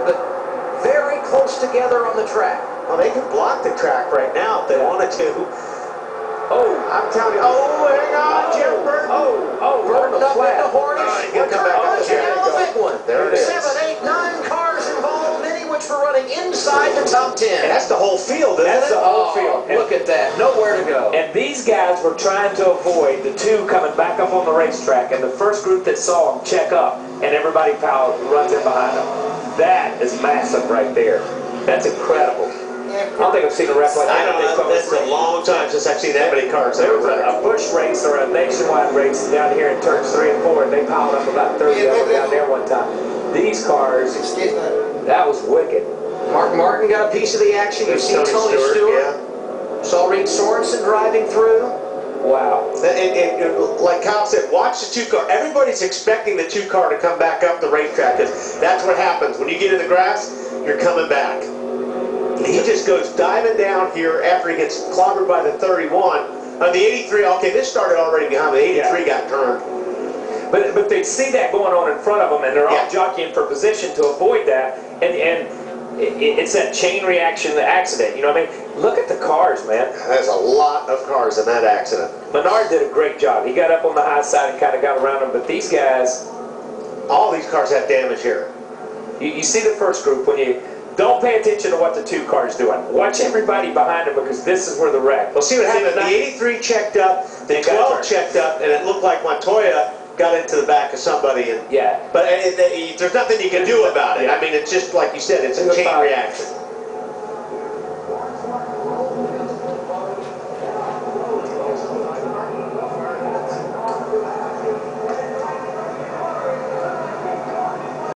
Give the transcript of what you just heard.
but very close together on the track. Well, they can block the track right now if they wanted to. Oh, I'm telling you. Oh, hang on, Jim Burton. Burton up into Hornish. He'll come back up Check out the big one. There it is. 7, 8, 9 cars involved, many which were running inside the top 10. And that's the whole field, isn't it? That's the whole field. Look at that. Nowhere to go. And these guys were trying to avoid the two coming back up on the racetrack, and the first group that saw them check up, and everybody runs in behind them. That is massive right there. That's incredible. I don't think I've seen a wreck like that. I know, that's a long time since I've seen that many cars. There was a Busch race or a nationwide race down here in turns 3 and 4, and they piled up about 30 of them down there one time. These cars, that was wicked. Mark Martin got a piece of the action. You see Tony Stewart. Yeah. Saw Reed Sorensen driving through. Wow. And like Kyle said, watch the 2 car. Everybody's expecting the 2 car to come back up the racetrack because that's what happens. When you get in the grass, you're coming back. He just goes diving down here after he gets clobbered by the 31. On the 83, okay, this started already behind. The 83 got turned. But they see that going on in front of them, and they're all jockeying for position to avoid that. And it's that chain reaction, the accident. You know what I mean? Look at the cars, man. There's a lot of cars in that accident. Menard did a great job. He got up on the high side and kind of got around them. But these guys, all these cars have damage here. You see the first group when you. Don't pay attention to what the 2 cars doing. Watch everybody behind them because this is where the wreck. Well, see what happened. The 83 checked up, the 12 checked up, and it looked like Montoya got into the back of somebody. And, yeah. But there's nothing you can do about it. I mean, it's just like you said, it's a chain reaction.